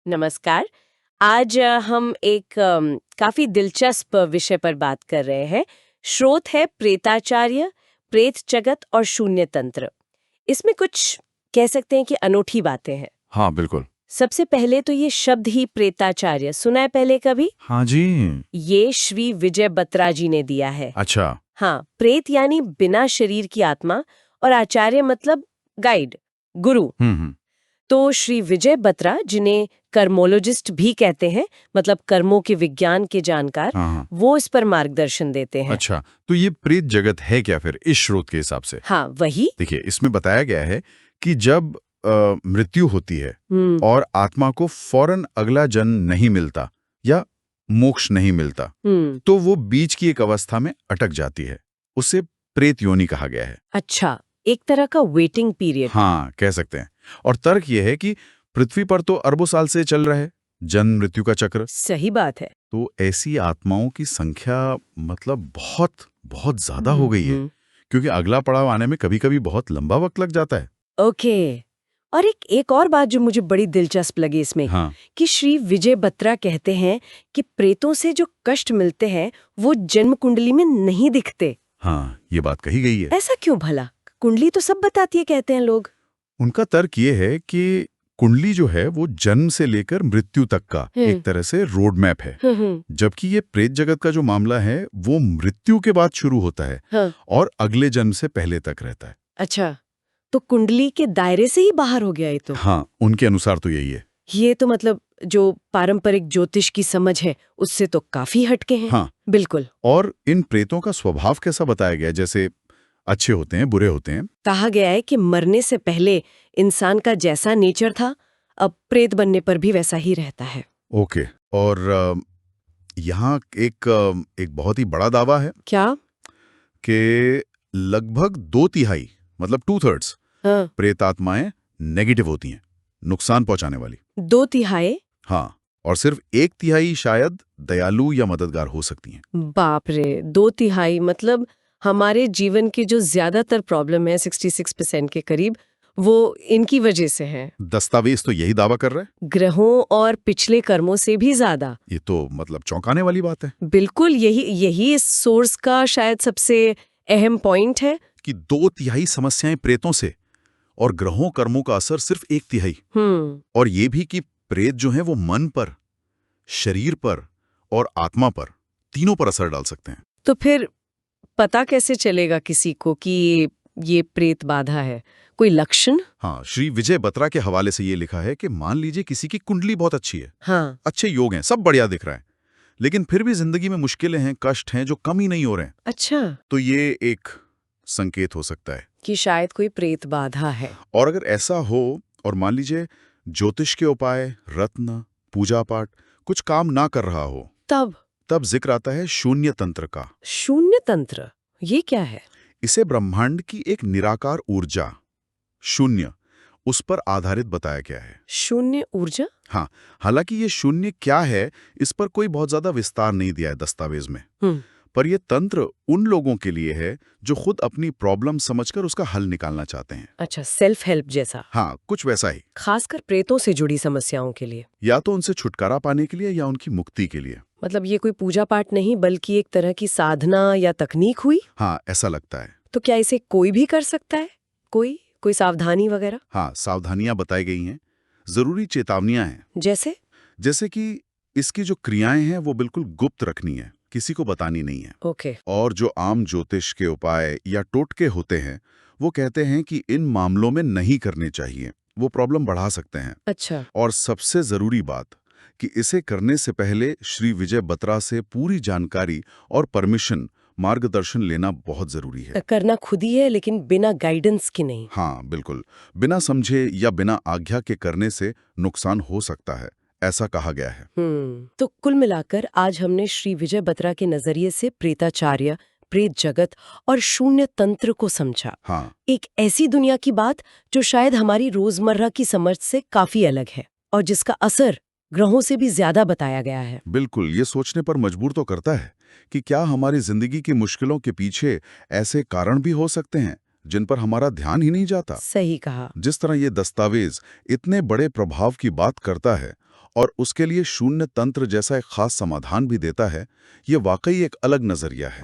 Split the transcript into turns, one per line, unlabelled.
नमस्कार। आज हम एक काफी दिलचस्प विषय पर बात कर रहे हैं। स्रोत है प्रेताचार्य, प्रेत जगत और शून्य तंत्र। इसमें कुछ कह सकते हैं कि अनोखी बातें हैं।
हाँ बिल्कुल।
सबसे पहले तो ये शब्द ही प्रेताचार्य सुना है पहले कभी?
हाँ जी।
ये श्री विजय बत्रा जी ने दिया है।
अच्छा।
हाँ, प्रेत यानी बिना शरीर की आत्मा और आचार्य मतलब गाइड, गुरु। तो श्री विजय बत्रा, जिन्हें कर्मोलॉजिस्ट भी कहते हैं, मतलब कर्मों के विज्ञान के जानकार,
हाँ।
वो इस पर मार्गदर्शन देते हैं।
अच्छा, तो ये प्रेत जगत है क्या फिर इस स्रोत के हिसाब से?
हाँ, वही।
देखिए, इसमें बताया गया है कि जब मृत्यु होती है और आत्मा को फौरन अगला जन्म नहीं मिलता या मोक्ष नहीं मिलता, तो वो बीच की एक अवस्था में अटक जाती है। उसे प्रेत योनि कहा गया है।
अच्छा, एक तरह का वेटिंग पीरियड।
हाँ, कह सकते हैं। और तर्क ये है कि पृथ्वी पर तो अरबों साल से चल रहा है जन्म मृत्यु का चक्र।
सही बात है।
तो ऐसी आत्माओं की संख्या मतलब बहुत बहुत ज्यादा हो गई है, क्योंकि अगला पड़ाव आने में कभी-कभी बहुत लंबा वक्त लग जाता है।
ओके। और एक और बात जो मुझे बड़ी दिलचस्प लगी इसमें,
हाँ।
कि श्री विजय बत्रा कहते हैं कि प्रेतों से जो कष्ट मिलते हैं वो जन्म कुंडली में नहीं दिखते।
हाँ, ये बात कही गई है।
ऐसा क्यों भला? कुंडली तो सब बताती है, कहते हैं लोग।
उनका तर्क ये है कि कुंडली जो है वो जन्म से लेकर मृत्यु तक का एक तरह से रोड मैप है, जबकि ये प्रेत जगत का जो मामला है वो मृत्यु के बाद शुरू होता है।
हाँ।
और अगले जन्म से पहले तक रहता है।
अच्छा, तो कुंडली के दायरे से ही बाहर हो गया ये तो।
हाँ, उनके अनुसार तो यही है।
ये तो मतलब जो पारंपरिक ज्योतिष की समझ है उससे तो काफी हटके हैं।
हाँ
बिल्कुल।
और इन प्रेतों का स्वभाव कैसा बताया गया, जैसे अच्छे होते हैं, बुरे होते हैं?
कहा गया है कि मरने से पहले इंसान का जैसा नेचर था, अब प्रेत बनने पर भी वैसा ही रहता है।
ओके। और यहाँ एक बहुत ही बड़ा दावा है
क्या?
कि लगभग 2/3 मतलब 2/3
हाँ।
प्रेतात्माएं नेगेटिव होती हैं, नुकसान पहुंचाने वाली।
2/3?
हाँ, और सिर्फ 1/3 शायद दयालु या मददगार हो सकती हैं।
बाप रे, 2/3 मतलब हमारे जीवन की जो ज्यादातर प्रॉब्लम है 66% के करीब, वो इनकी वजह से है।
दस्तावेज तो यही दावा कर रहा है।
ग्रहों और पिछले कर्मों से भी ज्यादा।
ये तो मतलब चौंकाने वाली बात है
बिल्कुल, यही इस सोर्स का शायद सबसे अहम पॉइंट है
कि 2/3 समस्याएं प्रेतों से और ग्रहों कर्मों का असर सिर्फ 1/3। और ये भी कि प्रेत जो हैं वो मन पर, शरीर पर और आत्मा पर, तीनों पर असर डाल सकते हैं।
तो फिर पता कैसे चलेगा किसी को कि ये प्रेत बाधा है? कोई लक्षण?
हाँ, श्री विजय बत्रा के हवाले से ये लिखा है कि मान लीजिए किसी की कुंडली बहुत अच्छी है,
हाँ।
अच्छे योग हैं, सब बढ़िया दिख रहा है, लेकिन फिर भी जिंदगी में मुश्किलें हैं, कष्ट हैं जो कम ही नहीं हो रहे हैं।
अच्छा।
तो ये एक संकेत हो सकता है
कि शायद कोई प्रेत बाधा है।
और अगर ऐसा हो और मान लीजिए ज्योतिष के उपाय, रत्न, पूजा पाठ कुछ काम ना कर रहा हो, तब जिक्र आता है शून्य तंत्र का।
शून्य तंत्र, ये क्या है?
इसे ब्रह्मांड की एक निराकार ऊर्जा, शून्य, उस पर आधारित बताया गया है।
शून्य ऊर्जा?
हाँ, हालांकि ये शून्य क्या है इस पर कोई बहुत ज्यादा विस्तार नहीं दिया है दस्तावेज में, पर यह तंत्र उन लोगों के लिए है जो खुद अपनी प्रॉब्लम समझकर उसका हल निकालना चाहते हैं।
अच्छा, सेल्फ हेल्प जैसा।
हाँ, कुछ वैसा ही।
खासकर प्रेतों से जुड़ी समस्याओं के लिए।
या तो उनसे छुटकारा पाने के लिए या उनकी मुक्ति के लिए।
मतलब ये कोई पूजा पाठ नहीं बल्कि एक तरह की साधना या तकनीक हुई?
हाँ, ऐसा लगता है।
तो क्या इसे कोई भी कर सकता है? कोई सावधानी वगैरह?
हाँ, सावधानियां बताई गई हैं, जरूरी चेतावनियां हैं। जैसे कि इसकी जो क्रियाएं हैं वो बिल्कुल गुप्त रखनी है, किसी को बतानी नहीं है।
ओके।
और जो आम ज्योतिष के उपाय या टोटके होते हैं वो कहते हैं कि इन मामलों में नहीं करने चाहिए, वो प्रॉब्लम बढ़ा सकते हैं।
अच्छा।
और सबसे जरूरी बात कि इसे करने से पहले श्री विजय बत्रा से पूरी जानकारी और परमिशन, मार्गदर्शन लेना बहुत जरूरी है।
करना खुद ही है लेकिन बिना गाइडेंस के नहीं।
हाँ बिल्कुल, बिना समझे या बिना आज्ञा के करने से नुकसान हो सकता है, ऐसा कहा गया है।
तो कुल मिलाकर आज हमने श्री विजय बत्रा के नजरिए से प्रेताचार्य, प्रेत जगत और शून्य तंत्र को समझा।
हाँ।
एक ऐसी दुनिया की बात जो शायद हमारी रोजमर्रा की समझ से काफी अलग है और जिसका असर ग्रहों से भी ज्यादा बताया गया है।
बिल्कुल, ये सोचने पर मजबूर तो करता है कि क्या हमारी जिंदगी की मुश्किलों के पीछे ऐसे कारण भी हो सकते हैं जिन पर हमारा ध्यान ही नहीं जाता।
सही कहा।
जिस तरह ये दस्तावेज इतने बड़े प्रभाव की बात करता है और उसके लिए शून्य तंत्र जैसा एक खास समाधान भी देता है, ये वाकई एक अलग नजरिया है।